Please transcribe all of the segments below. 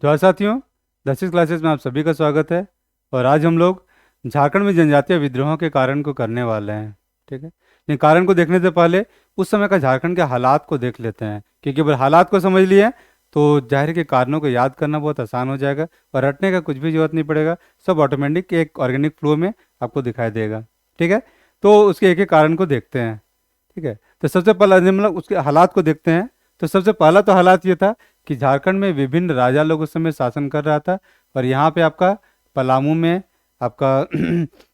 तो साथियों, 10वीं क्लासेस में आप सभी का स्वागत है। और आज हम लोग झारखंड में जनजातीय विद्रोहों के कारण को करने वाले हैं। ठीक है। लेकिन कारण को देखने से पहले उस समय का झारखंड के हालात को देख लेते हैं, क्योंकि अगर हालात को समझ लिए तो जाहिर के कारणों को याद करना बहुत आसान हो जाएगा और रटने का कुछ भी जरूरत नहीं पड़ेगा। सब ऑटोमेटिक एक ऑर्गेनिक फ्लो में आपको दिखाई देगा। ठीक है। तो उसके एक एक कारण को देखते हैं। ठीक है। तो सबसे पहला मतलब उसके हालात को देखते हैं। तो सबसे पहला तो हालात ये था कि झारखंड में विभिन्न राजा लोग उस समय शासन कर रहा था। और यहाँ पे आपका पलामू में आपका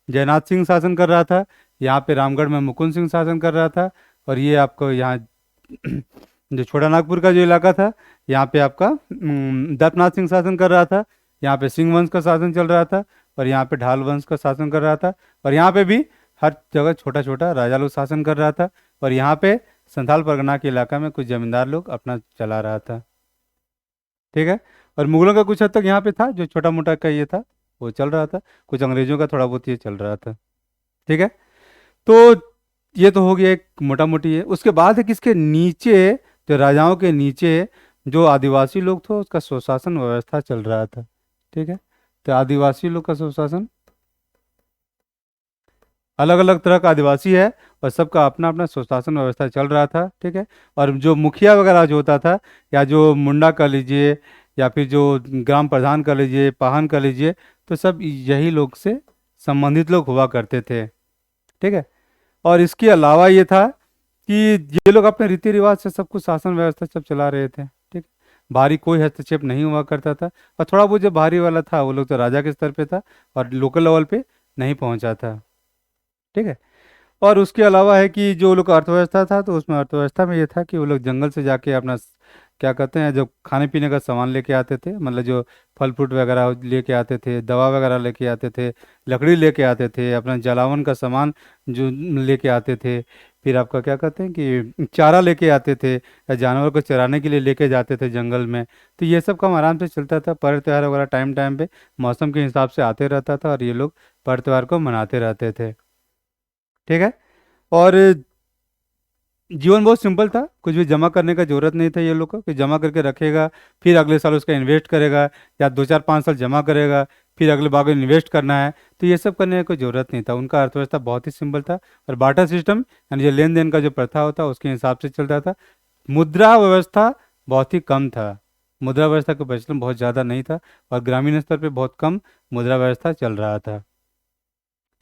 जयनाथ सिंह शासन कर रहा था। यहाँ पे रामगढ़ में मुकुंद सिंह शासन कर रहा था। और ये आपको यहाँ जो छोटा नागपुर का जो इलाका था, यहाँ पे आपका दत्तनाथ सिंह शासन कर रहा था। यहाँ पे सिंह वंश का शासन चल रहा था। और यहाँ पे ढाल वंश का शासन कर रहा था। और यहाँ पे भी हर जगह छोटा छोटा राजा लोग शासन कर रहा था। और यहाँ पे संथाल परगना के इलाका में कुछ जमींदार लोग अपना चला रहा था। ठीक है। और मुगलों का कुछ हद तक यहाँ पे था, जो छोटा मोटा का ये था वो चल रहा था। कुछ अंग्रेजों का थोड़ा बहुत ये चल रहा था। ठीक है। तो ये तो हो गया एक मोटा मोटी है। उसके बाद है कि इसके नीचे, जो राजाओं के नीचे जो आदिवासी लोग थे उसका स्वशासन व्यवस्था चल रहा था। ठीक है। तो आदिवासी लोग का स्वशासन, अलग अलग तरह का आदिवासी है और सबका अपना अपना स्वशासन व्यवस्था चल रहा था। ठीक है। और जो मुखिया वगैरह जो होता था, या जो मुंडा कर लीजिए, या फिर जो ग्राम प्रधान कर लीजिए, पाहन कर लीजिए, तो सब यही लोग से संबंधित लोग हुआ करते थे। ठीक है। और इसके अलावा ये था कि ये लोग अपने रीति रिवाज से सब कुछ शासन व्यवस्था सब चला रहे थे। ठीक। भारी कोई हस्तक्षेप नहीं हुआ करता था। और थोड़ा बहुत जो भारी वाला था वो लोग तो राजा के स्तर पे था और लोकल लेवल पे नहीं पहुंचा था। ठीक है। और उसके अलावा है कि जो लोग का अर्थव्यवस्था था, तो उसमें अर्थव्यवस्था में ये था कि वो लोग जंगल से जाके अपना क्या कहते हैं, जो खाने पीने का सामान लेके आते थे, मतलब जो फल फ्रूट वगैरह लेके आते थे, दवा वगैरह लेके आते थे, लकड़ी लेके आते थे, अपना जलावन का सामान जो लेके आते थे। फिर आपका क्या कहते हैं कि चारा लेके आते थे, या जानवर को चराने के लिए लेके जाते थे जंगल में। तो ये सब काम आराम से चलता था। पर्व त्योहार वगैरह टाइम टाइम पे मौसम के हिसाब से आते रहता था और ये लोग पर्व त्योहार को मनाते रहते थे। ठीक है। और जीवन बहुत सिंपल था, कुछ भी जमा करने का जरूरत नहीं था ये लोग को कि जमा करके रखेगा फिर अगले साल उसका इन्वेस्ट करेगा, या 2 4 5 साल जमा करेगा फिर अगले बार इन्वेस्ट करना है। तो ये सब करने की कोई जरूरत नहीं था। उनका अर्थव्यवस्था बहुत ही सिंपल था। और बार्टर सिस्टम यानी जो लेन देन का जो प्रथा होता उसके हिसाब से चलता था। मुद्रा व्यवस्था बहुत ही कम था। मुद्रा व्यवस्था का प्रचलन बहुत ज़्यादा नहीं था और ग्रामीण स्तर पे बहुत कम मुद्रा व्यवस्था चल रहा था।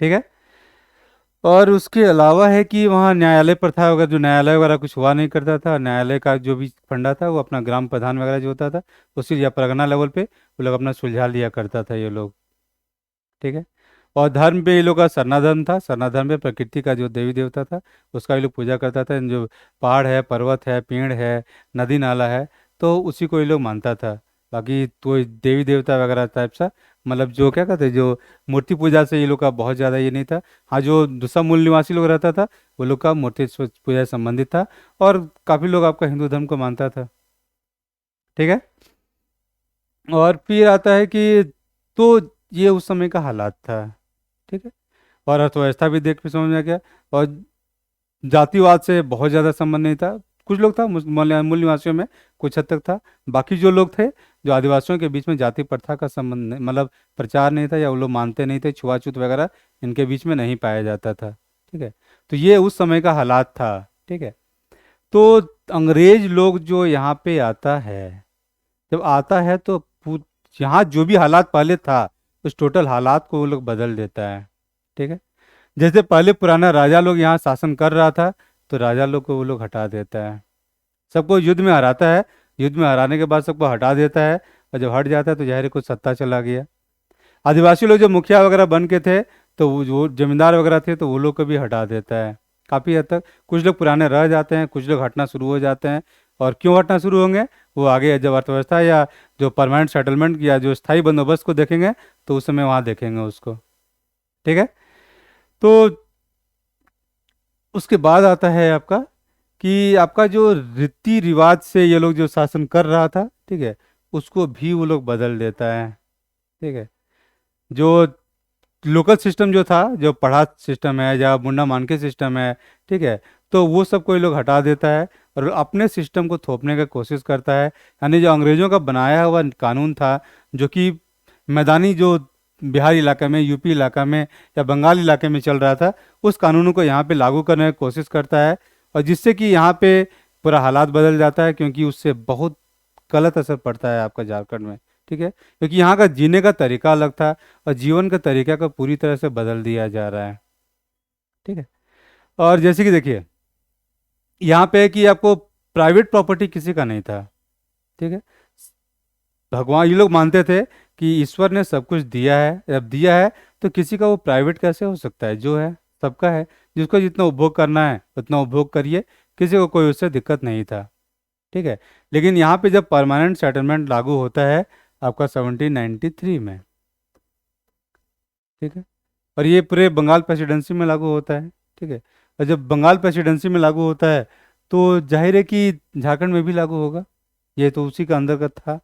ठीक है। और उसके अलावा है कि वहाँ न्यायालय प्रथा वगैरह, जो न्यायालय वगैरह कुछ हुआ नहीं करता था। न्यायालय का जो भी फंडा था वो अपना ग्राम प्रधान वगैरह जो होता था उसी या परगना लेवल पे वो लोग अपना सुलझा लिया करता था ये लोग। ठीक है। और धर्म पे ये लोग का सरना धर्म था। सरना धर्म पे प्रकृति का जो देवी देवता था उसका ये लोग पूजा करता था। जो पहाड़ है, पर्वत है, पेड़ है, नदी नाला है, तो उसी को ये लोग मानता था। बाकी तो देवी देवता वगैरह टाइप सा, मतलब जो क्या कहते हैं, जो मूर्ति पूजा से ये लोग का बहुत ज़्यादा ये नहीं था। हाँ, जो दूसरा मूल निवासी लोग रहता था वो लोग का मूर्ति पूजा से संबंधित था। और काफ़ी लोग आपका हिंदू धर्म को मानता था। ठीक है। और फिर आता है कि तो ये उस समय का हालात था। ठीक है। और अर्थव्यवस्था भी देख के समझ में आ गया। और जातिवाद से बहुत ज़्यादा संबंध नहीं था। कुछ लोग था मूल निवासियों में, कुछ हद तक था। बाकी जो लोग थे, जो आदिवासियों के बीच में जाति प्रथा का संबंध मतलब प्रचार नहीं था, या वो लोग मानते नहीं थे, छुआछूत वगैरह इनके बीच में नहीं पाया जाता था। ठीक है। तो ये उस समय का हालात था। ठीक है। तो अंग्रेज लोग जो यहाँ पे आता है, जब आता है तो यहाँ जो भी हालात पहले था उस टोटल हालात को वो लोग बदल देता है। ठीक है। जैसे पहले पुराना राजा लोग यहाँ शासन कर रहा था, तो राजा लोग को वो लोग हटा देता है, सबको युद्ध में हराता है। युद्ध में हराने के बाद सबको हटा देता है। और जब हट जाता है तो जाहिर है कुछ सत्ता चला गया। आदिवासी लोग जो मुखिया वगैरह बन के थे, तो वो जो जमींदार वगैरह थे, तो वो लोग को भी हटा देता है काफ़ी हद तक। कुछ लोग पुराने रह जाते हैं, कुछ लोग हटना शुरू हो जाते हैं। और क्यों हटना शुरू होंगे, वो आगे जब अर्थव्यवस्था या जो परमानेंट सेटलमेंट या जो स्थायी बंदोबस्त को देखेंगे तो उस समय वहाँ देखेंगे उसको। ठीक है। तो उसके बाद आता है आपका कि आपका जो रीति रिवाज से ये लोग जो शासन कर रहा था, ठीक है, उसको भी वो लोग बदल देता है। ठीक है। जो लोकल सिस्टम जो था, जो पढ़ा सिस्टम है या मुंडा मान के सिस्टम है, ठीक है, तो वो सब कोई लोग हटा देता है। और अपने सिस्टम को थोपने की कोशिश करता है। यानी जो अंग्रेज़ों का बनाया हुआ कानून था, जो कि मैदानी जो बिहार इलाके में, यूपी इलाका में या बंगाल इलाके में चल रहा था, उस कानूनों को यहाँ पे लागू करने की कोशिश करता है। और जिससे कि यहाँ पे पूरा हालात बदल जाता है, क्योंकि उससे बहुत गलत असर पड़ता है आपका झारखंड में। ठीक है, क्योंकि यहाँ का जीने का तरीका अलग था और जीवन का तरीका को पूरी तरह से बदल दिया जा रहा है। ठीक है। और जैसे कि देखिए, यहाँ पे है कि आपको प्राइवेट प्रॉपर्टी किसी का नहीं था। ठीक है। भगवान, ये लोग मानते थे कि ईश्वर ने सब कुछ दिया है, जब दिया है तो किसी का वो प्राइवेट कैसे हो सकता है, जो है सबका है। जिसको जितना उपभोग करना है उतना उपभोग करिए, किसी को कोई उससे दिक्कत नहीं था। ठीक है। लेकिन यहाँ पे जब परमानेंट सेटलमेंट लागू होता है आपका 1793 में। ठीक है। और ये पूरे बंगाल प्रेसिडेंसी में लागू होता है। ठीक है। और जब बंगाल प्रेसिडेंसी में लागू होता है तो जाहिर है कि झारखंड में भी लागू होगा, ये तो उसी का अंतर्गत था।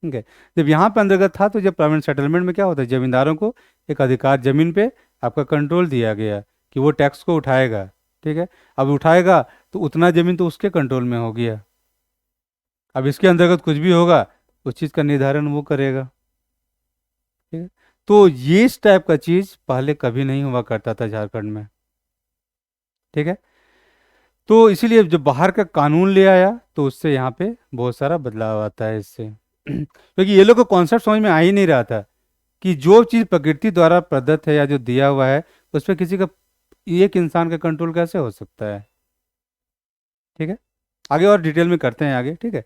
ठीक है। जब यहाँ पे अंतर्गत था तो जब परमानेंट सेटलमेंट में क्या होता है, जमींदारों को एक अधिकार जमीन पे आपका कंट्रोल दिया गया कि वो टैक्स को उठाएगा। ठीक है। अब उठाएगा तो उतना जमीन तो उसके कंट्रोल में हो गया। अब इसके अंतर्गत कुछ भी होगा, उस चीज़ का निर्धारण वो करेगा। ठीक है। तो ये इस टाइप का चीज़ पहले कभी नहीं हुआ करता था झारखंड में। ठीक है। तो इसीलिए जब बाहर का कानून ले आया तो उससे यहाँ पे बहुत सारा बदलाव आता है इससे। क्योंकि ये लोग को कॉन्सेप्ट समझ में आ ही नहीं रहा था कि जो चीज़ प्रकृति द्वारा प्रदत्त है या जो दिया हुआ है, उस पर किसी का, एक इंसान का कंट्रोल कैसे हो सकता है। ठीक है। आगे और डिटेल में करते हैं आगे। ठीक है।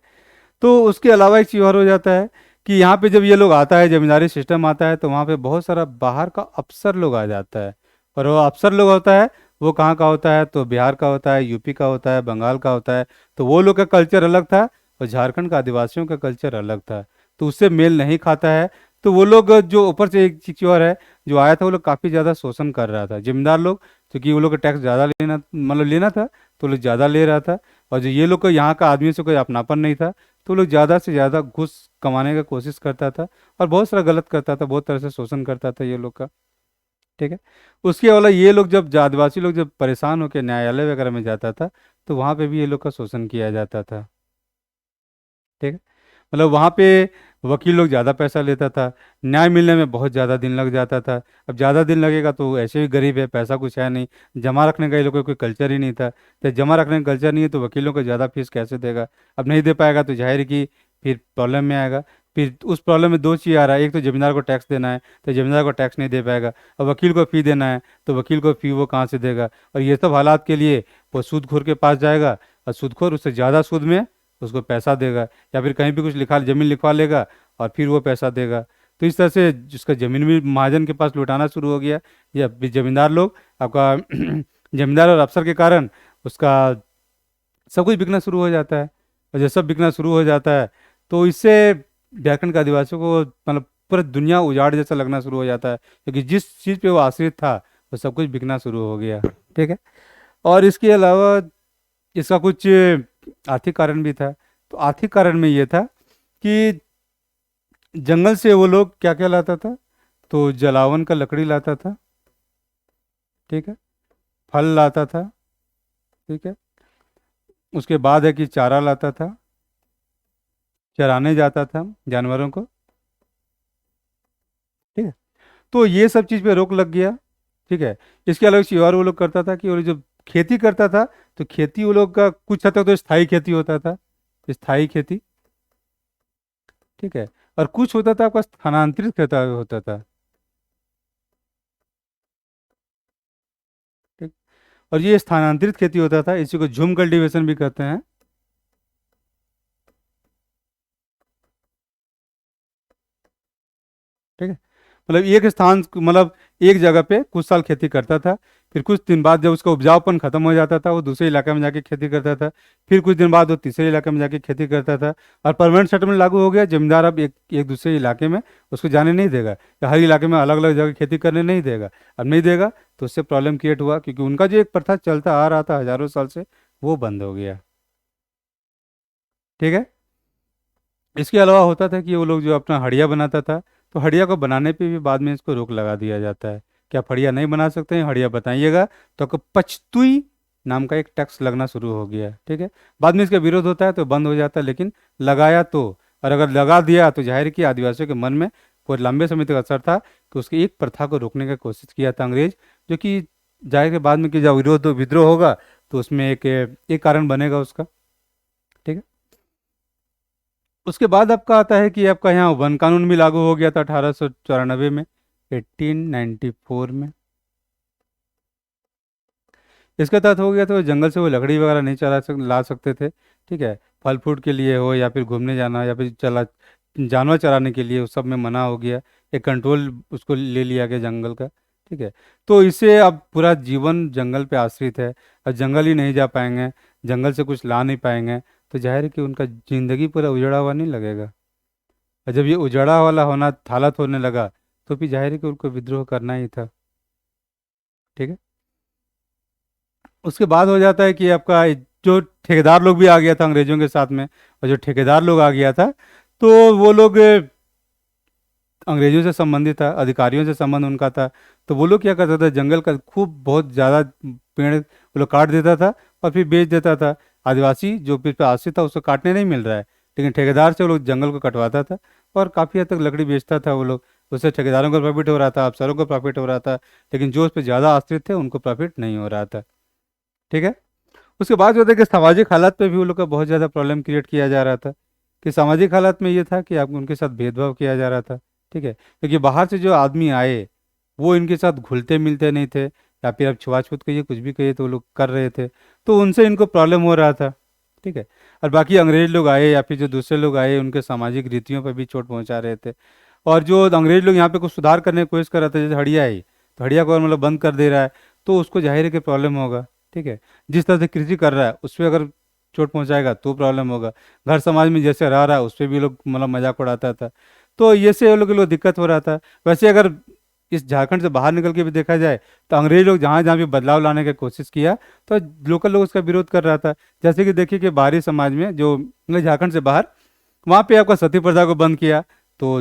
तो उसके अलावा एक चीज़ और हो जाता है कि यहाँ पे जब ये लोग आता है, जमींदारी सिस्टम आता है, तो वहाँ पे बहुत सारा बाहर का अफसर लोग आ जाता है। और वो अफसर लोग होता है, वो कहाँ का होता है, तो बिहार का होता है, यूपी का होता है, बंगाल का होता है। तो वो लोग का कल्चर अलग था और झारखंड का आदिवासियों का कल्चर अलग था, तो उससे मेल नहीं खाता है। तो वो लोग जो ऊपर से एक चीज़ और है, जो आया था वो लोग काफ़ी ज़्यादा शोषण कर रहा था जमींदार लोग, क्योंकि वो लोग का टैक्स ज़्यादा लेना, मतलब लेना था, तो वो लोग ज़्यादा ले रहा था। और जो ये लोग को यहाँ का आदमी से कोई अपनापन नहीं था, तो लोग ज़्यादा से ज़्यादा घूस कमाने का कोशिश करता था और बहुत सारा गलत करता था, बहुत तरह से शोषण करता था ये लोग का। ठीक है। उसके अलावा ये लोग जब आदिवासी लोग जब परेशान होकर न्यायालय वगैरह में जाता था, तो वहाँ पे भी ये लोग का शोषण किया जाता था। ठीक है। मतलब वहाँ पे वकील लोग ज़्यादा पैसा लेता था, न्याय मिलने में बहुत ज़्यादा दिन लग जाता था। अब ज़्यादा दिन लगेगा तो ऐसे भी गरीब है, पैसा कुछ है नहीं, जमा रखने का ये लोग को कोई कल्चर ही नहीं था। तो जमा रखने का कल्चर नहीं है तो वकीलों को ज़्यादा फीस कैसे देगा। अब नहीं दे पाएगा तो जाहिर है कि फिर प्रॉब्लम में आएगा। फिर उस प्रॉब्लम में दो चीज़ आ रहा है, एक तो जमींदार को टैक्स देना है, तो जमींदार को टैक्स नहीं दे पाएगा। और वकील को फ़ी देना है, तो वकील को फ़ी वो कहाँ से देगा। और ये सब हालात के लिए वो सूदखोर के पास जाएगा, और सूदखोर उससे ज़्यादा सूद में उसको पैसा देगा, या फिर कहीं भी कुछ लिखा, जमीन लिखवा लेगा और फिर वो पैसा देगा। तो इस तरह से जिसका जमीन भी महाजन के पास लौटाना शुरू हो गया, या जमींदार लोग आपका जमींदार और अफसर के कारण उसका सब कुछ बिकना शुरू हो जाता है। और जब सब बिकना शुरू हो जाता है तो इससे झारखंड के आदिवासियों को मतलब पूरा दुनिया उजाड़ जैसा लगना शुरू हो जाता है, क्योंकि जिस चीज़ पे वो आश्रित था वो सब कुछ बिकना शुरू हो गया। ठीक है। और इसके अलावा इसका कुछ आर्थिक कारण भी था। तो आर्थिक कारण में ये था कि जंगल से वो लोग क्या क्या लाता था, तो जलावन का लकड़ी लाता था। ठीक है। फल लाता था। ठीक है। उसके बाद है कि चारा लाता था, चराने जाता था जानवरों को। ठीक है। तो ये सब चीज़ पे रोक लग गया। ठीक है। इसके अलावा एक चीज़ और वो लोग करता था कि वो लोग जब खेती करता था, तो खेती वो लोग का कुछ हद तक तो स्थायी खेती होता था, स्थायी खेती। ठीक है। और कुछ होता था आपका स्थानांतरित खेती होता था। ठीक। और ये स्थानांतरित खेती होता था, इसी को झूम कल्टीवेशन भी कहते हैं। ठीक है। मतलब एक स्थान, मतलब एक जगह पे कुछ साल खेती करता था, फिर कुछ दिन बाद जब उसका उपजाऊपन खत्म हो जाता था वो दूसरे इलाके में जाके खेती करता था, फिर कुछ दिन बाद वो तीसरे इलाके में जाके खेती करता था। और परमानेंट सेटलमेंट लागू हो गया, जमींदार अब एक एक दूसरे इलाके में उसको जाने नहीं देगा, या हर इलाके में अलग अलग जगह खेती करने नहीं देगा। अब नहीं देगा तो उससे प्रॉब्लम क्रिएट हुआ, क्योंकि उनका जो एक प्रथा चलता आ रहा था हजारों साल से, वो बंद हो गया। ठीक है। इसके अलावा होता था कि वो लोग जो अपना हड़िया बनाता था, तो हड़िया को बनाने पे भी बाद में इसको रोक लगा दिया जाता है कि आप हड़िया नहीं बना सकते हैं, हड़िया बताइएगा तो आपको पचतुई नाम का एक टैक्स लगना शुरू हो गया। ठीक है, बाद में इसका विरोध होता है तो बंद हो जाता है, लेकिन लगाया तो, और अगर लगा दिया तो जाहिर कि आदिवासियों के मन में कोई लंबे समय तक असर था कि उसकी एक प्रथा को रोकने की कोशिश किया था अंग्रेज, जो कि जाहिर के बाद में कि जब विरोध विद्रोह होगा तो उसमें एक कारण बनेगा उसका। ठीक है, उसके बाद आपका आता है कि आपका यहाँ वन कानून भी लागू हो गया था 1894 में, 1894 में। इसके तहत हो गया तो जंगल से वो लकड़ी वगैरह नहीं ला सकते थे। ठीक है, फल फ्रूट के लिए हो या फिर घूमने जाना या फिर जानवर चराने के लिए, उस सब में मना हो गया। एक कंट्रोल उसको ले लिया गया जंगल का। ठीक है, तो इससे अब पूरा जीवन जंगल पे आश्रित है, और जंगल ही नहीं जा पाएंगे, जंगल से कुछ ला नहीं पाएंगे, तो जाहिर है कि उनका जिंदगी पूरा उजड़ा हुआ नहीं लगेगा। और जब ये उजड़ा वाला होना हालत होने लगा तो फिर जाहिर है कि उनको विद्रोह करना ही था। ठीक है, उसके बाद हो जाता है कि आपका जो ठेकेदार लोग भी आ गया था अंग्रेजों के साथ में, और जो ठेकेदार लोग आ गया था तो वो लोग अंग्रेजों से संबंधित था, अधिकारियों से संबंध उनका था। तो वो लोग क्या करता था, जंगल का खूब बहुत ज़्यादा पेड़ वो लोग काट देता था और फिर बेच देता था। आदिवासी जो पेड़ पे आश्रित था उसको काटने नहीं मिल रहा है, लेकिन ठेकेदार से वो लोग जंगल को कटवाता था और काफ़ी हद तक लकड़ी बेचता था वो लोग। उससे ठेकेदारों को प्रॉफिट हो रहा था, अफसरों को प्रॉफिट हो रहा था, लेकिन जो उस पर ज़्यादा आश्रित थे उनको प्रॉफिट नहीं हो रहा था। ठीक है, उसके बाद जो था कि सामाजिक हालात पे भी वो लोग का बहुत ज़्यादा प्रॉब्लम क्रिएट किया जा रहा था। कि सामाजिक हालात में ये था कि आप उनके साथ भेदभाव किया जा रहा था। ठीक है, क्योंकि बाहर से जो आदमी आए वो इनके साथ घुलते मिलते नहीं थे, या फिर आप छुआछूत कहिए कुछ भी कहिए तो वो लोग कर रहे थे, तो उनसे इनको प्रॉब्लम हो रहा था। ठीक है, और बाकी अंग्रेज लोग आए या फिर जो दूसरे लोग आए उनके सामाजिक रीतियों पर भी चोट पहुंचा रहे थे। और जो अंग्रेज लोग यहाँ पे कुछ सुधार करने की कोशिश कर रहे थे, जैसे हड़िया है तो हड़िया को अगर मतलब बंद कर दे रहा है तो उसको जाहिर है कि प्रॉब्लम होगा। ठीक है, जिस तरह से कृषि कर रहा है उस पर अगर चोट पहुंचाएगा तो प्रॉब्लम होगा। घर समाज में जैसे रह रहा है उस पर भी लोग मतलब मजाक उड़ाता था, तो ये से लोग दिक्कत हो रहा था। वैसे अगर इस झारखंड से बाहर निकल के भी देखा जाए तो अंग्रेज लोग जहाँ जहाँ भी बदलाव लाने की कोशिश किया तो लोकल लोग उसका विरोध कर रहा था। जैसे कि देखिए कि बाहरी समाज में जो मतलब झारखंड से बाहर, वहाँ पे आपका सती प्रथा को बंद किया तो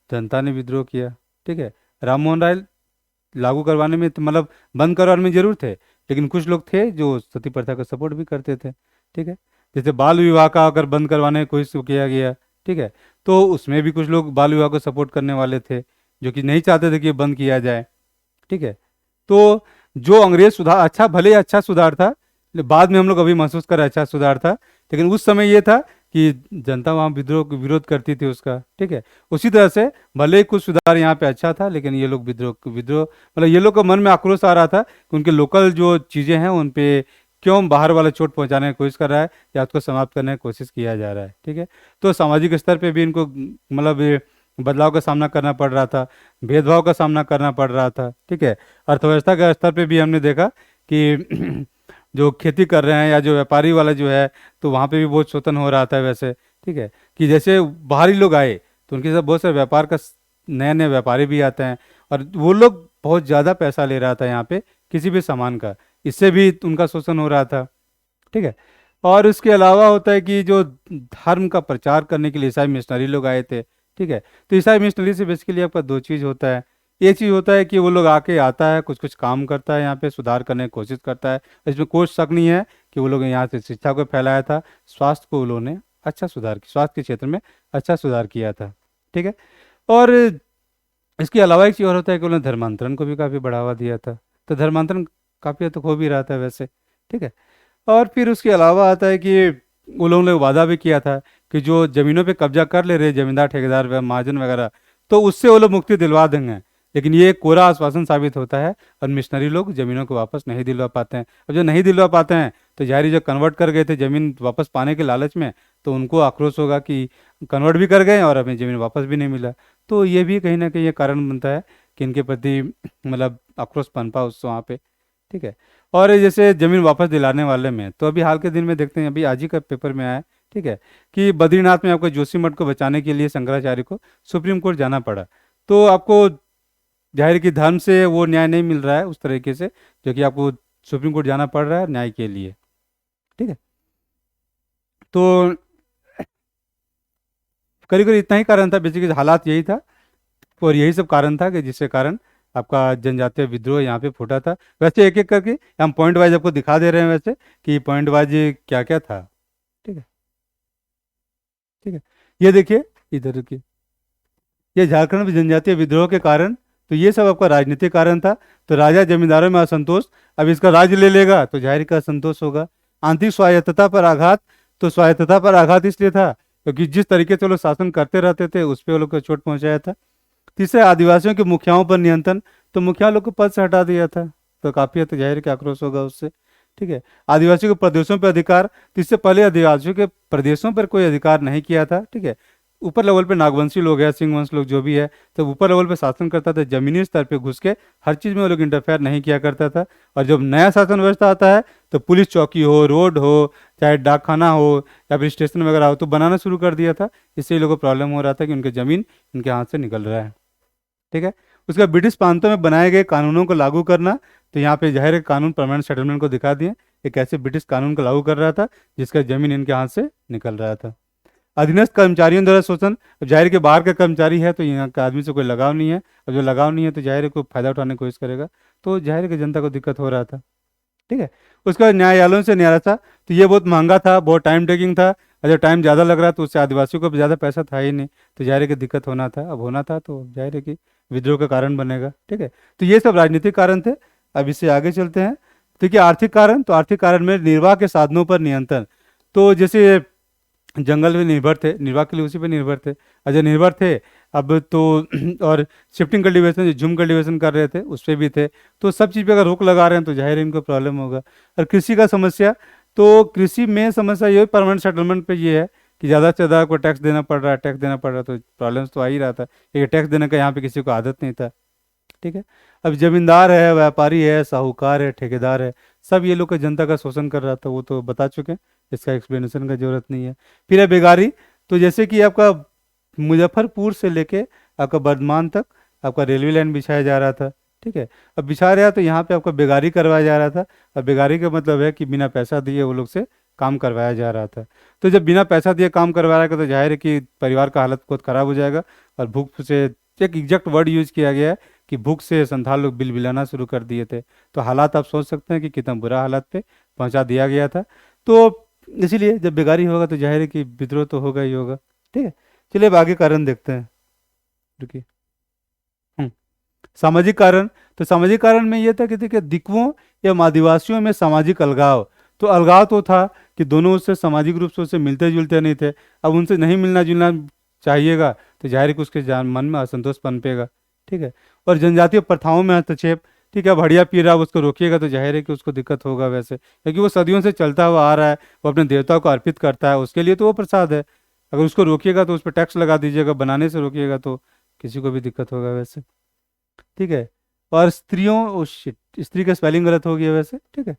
जनता ने विद्रोह किया। ठीक है, राम मोहन राय लागू करवाने में तो मतलब बंद करवाने में जरूर थे, लेकिन कुछ लोग थे जो सती प्रथा का सपोर्ट भी करते थे। ठीक है, जैसे बाल विवाह का अगर बंद करवाने की कोशिश किया गया, ठीक है, तो उसमें भी कुछ लोग बाल विवाह को सपोर्ट करने वाले थे जो कि नहीं चाहते थे कि ये बंद किया जाए। ठीक है, तो जो अंग्रेज सुधार अच्छा, भले ही अच्छा सुधार था, बाद में हम लोग अभी महसूस कर रहे हैं अच्छा सुधार था, लेकिन उस समय ये था कि जनता वहाँ विद्रोह विरोध करती थी उसका। ठीक है, उसी तरह से भले ही कुछ सुधार यहाँ पे अच्छा था, लेकिन ये लोग विद्रोह विद्रोह मतलब ये लोग को मन में आक्रोश आ रहा था कि उनके लोकल जो चीज़ें हैं उन पे क्यों बाहर वाला चोट पहुंचाने की कोशिश कर रहा है या उसको समाप्त करने की कोशिश किया जा रहा है। ठीक है, तो सामाजिक स्तर पे भी इनको मतलब ये बदलाव का सामना करना पड़ रहा था, भेदभाव का सामना करना पड़ रहा था। ठीक है, अर्थव्यवस्था के स्तर पे भी हमने देखा कि जो खेती कर रहे हैं या जो व्यापारी वाला जो है तो वहाँ पे भी बहुत शोषण हो रहा था वैसे। ठीक है, कि जैसे बाहरी लोग आए तो उनके साथ बहुत सारे व्यापार का नए नए व्यापारी भी आते हैं, और वो लोग बहुत ज़्यादा पैसा ले रहा था यहाँ पे किसी भी सामान का, इससे भी उनका शोषण हो रहा था। ठीक है, और उसके अलावा होता है कि जो धर्म का प्रचार करने के लिए ईसाई मिशनरी लोग आए थे। ठीक है, तो ईसाई मिशनरी से बेसिकली आपका दो चीज़ होता है। एक चीज़ होता है कि वो लोग आके आता है कुछ कुछ काम करता है यहाँ पे सुधार करने की कोशिश करता है, इसमें कोई शक नहीं है कि वो लोग यहाँ से शिक्षा को फैलाया था, स्वास्थ्य को उन्होंने अच्छा सुधार किया, स्वास्थ्य के क्षेत्र में अच्छा सुधार किया था। ठीक है, और इसके अलावा एक चीज़ और होता है कि उन्होंने धर्मांतरण को भी काफ़ी बढ़ावा दिया था, तो धर्मांतरण काफ़ी हद तक हो भी रहा था वैसे। ठीक है, और फिर उसके अलावा आता है कि उन लोगों ने वादा भी किया था कि जो जमीनों पे कब्जा कर ले रहे जमींदार ठेकेदार महाजन वगैरह, तो उससे वो लोग मुक्ति दिलवा देंगे, लेकिन ये एक कोरा आश्वासन साबित होता है और मिशनरी लोग जमीनों को वापस नहीं दिलवा पाते हैं। अब जो नहीं दिलवा पाते हैं तो जारी जो कन्वर्ट कर गए थे जमीन वापस पाने के लालच में, तो उनको आक्रोश होगा कि कन्वर्ट भी कर गए और हमें ज़मीन वापस भी नहीं मिला। तो ये भी कहीं ना कहीं ये कारण बनता है कि इनके प्रति मतलब आक्रोश पनपा उस वहाँ पे। ठीक है, और जैसे जमीन वापस दिलाने वाले में तो अभी हाल के दिन में देखते हैं, अभी आज ही का पेपर में आया है। ठीक है, कि बद्रीनाथ में आपको जोशीमठ को बचाने के लिए शंकराचार्य को सुप्रीम कोर्ट जाना पड़ा, तो आपको जाहिर कि धर्म से वो न्याय नहीं मिल रहा है उस तरीके से, जो कि आपको सुप्रीम कोर्ट जाना पड़ रहा है न्याय के लिए। ठीक है, तो करीब करीब इतना ही कारण था, बेसिकली हालात यही था और यही सब कारण था कि जिसके कारण आपका जनजातीय विद्रोह यहाँ पे फूटा था। वैसे एक एक करके हम पॉइंट वाइज आपको दिखा दे रहे हैं वैसे कि पॉइंट वाइज क्या क्या था। ठीक है, ठीक है। ये देखिए, इधर रुकिए, ये झारखंड में जनजातीय विद्रोह के कारण, तो ये सब आपका राजनीतिक कारण था। तो राजा जमींदारों में असंतोष, अब इसका राज्य ले लेगा तो जाहिर का असंतोष होगा। आंतरिक स्वायत्तता पर आघात, तो स्वायत्तता पर आघात इसलिए था क्योंकि जिस तरीके से वो लोग शासन करते रहते थे उस पर वो लोग को चोट पहुंचाया था। तीसरे, आदिवासियों के मुखियाओं पर नियंत्रण, तो मुखिया लोग को पद से हटा दिया था, तो काफी हद तक जाहिर के आक्रोश होगा उससे। ठीक है। आदिवासियों के प्रदेशों पर अधिकार, तो इससे पहले आदिवासियों के प्रदेशों पर कोई अधिकार नहीं किया था। ठीक है। ऊपर लेवल पे नागवंशी लोग हैं, सिंह वंश लोग जो भी है, तो ऊपर लेवल पे शासन करता था, जमीनी स्तर पे घुस के हर चीज़ में वो लोग इंटरफेयर नहीं किया करता था। और जब नया शासन व्यवस्था आता है तो पुलिस चौकी हो, रोड हो, चाहे डाक खाना हो या फिर स्टेशन वगैरह हो, तो बनाना शुरू कर दिया था। इससे ये लोगों को प्रॉब्लम हो रहा था कि उनकी ज़मीन इनके हाथ से निकल रहा है। ठीक है। उसके बाद ब्रिटिश प्रांतों में बनाए गए कानूनों को लागू करना, तो यहाँ पे जाहिर है कानून परमानेंट सेटलमेंट को दिखा दिए, एक ऐसे ब्रिटिश कानून को लागू कर रहा था जिसका जमीन इनके हाथ से निकल रहा था। अधीनस्थ कर्मचारियों द्वारा शोषण, अब जाहिर के बाहर का कर्मचारी है तो यहाँ का आदमी से कोई लगाव नहीं है, अब जो लगाव नहीं है तो जाहिर है कोई फायदा उठाने की कोशिश करेगा, तो जाहिर है कि जनता को दिक्कत हो रहा था। ठीक है। उसके बाद न्यायालयों से न्यायरसा, तो ये बहुत महंगा था, बहुत टाइम टेकिंग था, और जब टाइम ज़्यादा लग रहा तो उससे आदिवासियों को ज़्यादा पैसा था ही नहीं, तो जाहिर है कि दिक्कत होना था, अब होना था तो जाहिर है कि विद्रोह का कारण बनेगा। ठीक है। तो ये सब राजनीतिक कारण थे। अब इससे आगे चलते हैं। देखिए आर्थिक कारण, तो आर्थिक कारण में निर्वाह के साधनों पर नियंत्रण, तो जैसे जंगल में निर्भर थे, निर्वाह के लिए उसी पर निर्भर थे, अजय निर्भर थे। अब तो और शिफ्टिंग कल्टीवेशन, जो झूम कल्टीवेशन कर रहे थे उस पर भी थे, तो सब चीज़ पे अगर रोक लगा रहे हैं तो जाहिर है इनको प्रॉब्लम होगा। और कृषि का समस्या, तो कृषि में समस्या ये परमानेंट सेटलमेंट पे ये है कि ज़्यादा से ज़्यादा को टैक्स देना पड़ रहा है, टैक्स देना पड़ रहा है, तो प्रॉब्लम्स तो आ ही रहा था, क्योंकि टैक्स देने का यहाँ पे किसी को आदत नहीं था। ठीक है। अब जमींदार है, व्यापारी है, साहूकार है, ठेकेदार है, सब ये लोग का जनता का शोषण कर रहा था, वो तो बता चुके हैं, इसका एक्सप्लेनेशन का जरूरत नहीं है। फिर है बेगारी, तो जैसे कि आपका मुजफ्फरपुर से लेके आपका बर्धमान तक आपका रेलवे लाइन बिछाया जा रहा था। ठीक है। अब बिछा रहा तो यहाँ पे आपका बेगारी करवाया जा रहा था। अब बेगारी का मतलब है कि बिना पैसा दिए वो लोग से काम करवाया जा रहा था। तो जब बिना पैसा दिए काम करवाया तो जाहिर है कि परिवार का हालत बहुत ख़राब हो जाएगा। और भूख से, एक एग्जैक्ट वर्ड यूज किया गया है कि भूख से संथाल लोग बिलबिलाना शुरू कर दिए थे। तो हालात आप सोच सकते हैं कि कितना बुरा हालात पे पहुंचा दिया गया था। तो इसीलिए जब बेगारी होगा तो जाहिर है कि विद्रोह तो होगा ही होगा। ठीक है। चलिए अब आगे कारण देखते हैं। रुकिए। हम्म, सामाजिक कारण, तो सामाजिक कारण में ये था कि देखिए दिकवों या आदिवासियों में सामाजिक अलगाव, तो अलगाव तो था कि दोनों उससे सामाजिक रूप से उससे मिलते जुलते नहीं थे। अब उनसे नहीं मिलना जुलना चाहिएगा तो जाहिर है कि उसके मन में असंतोष पनपेगा। ठीक है। और जनजातीय प्रथाओं में हस्तक्षेप, ठीक है, अब हड़िया पी रहा है उसको रोकिएगा तो जाहिर है कि उसको दिक्कत होगा वैसे, क्योंकि वो सदियों से चलता हुआ आ रहा है, वो अपने देवताओं को अर्पित करता है, उसके लिए तो वो प्रसाद है। अगर उसको रोकिएगा तो उस पर टैक्स लगा दीजिएगा, बनाने से रोकिएगा तो किसी को भी दिक्कत होगा वैसे। ठीक है। और स्त्रियों, ओ शिट, स्त्री का स्पेलिंग गलत हो गया वैसे। ठीक है।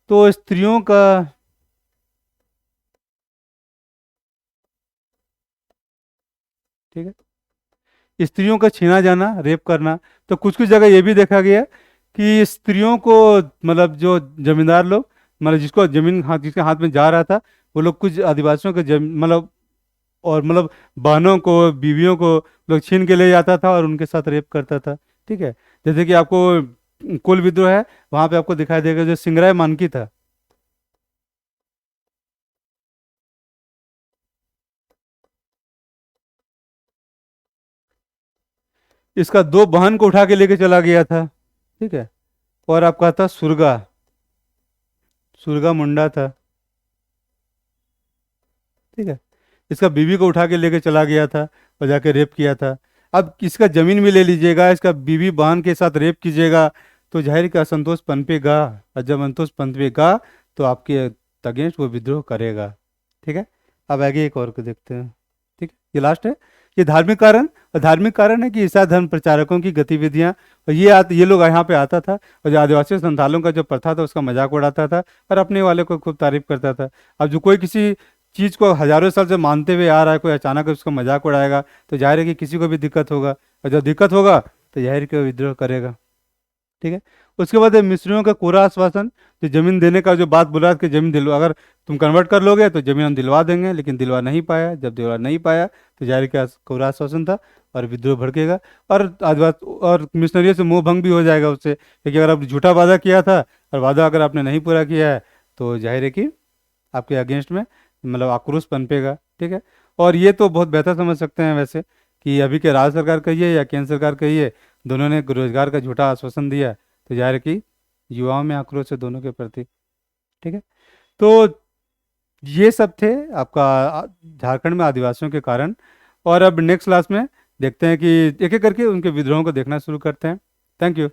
तो स्त्रियों का, ठीक है, स्त्रियों का छीना जाना, रेप करना, तो कुछ कुछ जगह ये भी देखा गया कि स्त्रियों को, मतलब जो जमींदार लोग, मतलब जिसको जमीन हाथ, जिसके हाथ में जा रहा था, वो लोग कुछ आदिवासियों के मतलब, और मतलब बहनों को, बीवियों को लोग छीन के ले जाता था और उनके साथ रेप करता था। ठीक है। जैसे कि आपको कोल विद्रोह है, वहां पे आपको दिखाई देगा जो सिंगराय मानकी था, इसका दो बहन को उठा के लेके चला गया था। ठीक है। और आपका था सुरगा, सुरगा मुंडा था। ठीक है। इसका बीवी को उठा के लेके चला गया था और जाके रेप किया था। अब इसका जमीन भी ले लीजिएगा, इसका बीवी बहन के साथ रेप कीजिएगा, तो जाहिर का असंतोष पनपेगा, और जब असंतोष पनपेगा तो आपके अगेंस्ट वो विद्रोह करेगा। ठीक है। अब आगे एक और को देखते हैं। ठीक है, ये लास्ट है। ये धार्मिक कारण, और धार्मिक कारण है कि ईसाई धर्म प्रचारकों की गतिविधियां, और ये लोग यहाँ पे आता था और जो आदिवासी संथालों का जो प्रथा था उसका मजाक उड़ाता था और अपने वाले को खूब तारीफ करता था। अब जो कोई किसी चीज़ को हजारों साल से मानते हुए आ रहा है, कोई अचानक उसका मजाक उड़ाएगा तो जाहिर है कि किसी को भी दिक्कत होगा, और जब दिक्कत होगा तो जाहिर है कि वो विद्रोह करेगा। ठीक है। उसके बाद है मिस्त्रियों का कोरा आश्वासन, जो जमीन देने का जो बात बोला कि जमीन दिलवा, अगर तुम कन्वर्ट कर लोगे तो जमीन हम दिलवा देंगे, लेकिन दिलवा नहीं पाया। जब दिलवा नहीं पाया तो जाहिर का कोरा आश्वासन था और विद्रोह भड़केगा, और आदिवासी और मिशनरियों से मोह भंग भी हो जाएगा उससे, क्योंकि अगर आप झूठा वादा किया था और वादा अगर आपने नहीं पूरा किया है तो जाहिर है कि आपके अगेंस्ट में मतलब आक्रोश पनपेगा। ठीक है, और ये तो बहुत बेहतर समझ सकते हैं वैसे कि अभी के राज्य सरकार कहिए या केंद्र सरकार कहिए, दोनों ने रोजगार का झूठा आश्वासन दिया, तो जाहिर है कि युवाओं में आक्रोश है दोनों के प्रति। ठीक है, तो ये सब थे आपका झारखंड में आदिवासियों के कारण। और अब नेक्स्ट क्लास में देखते हैं कि एक एक करके उनके विद्रोहों को देखना शुरू करते हैं। Thank you.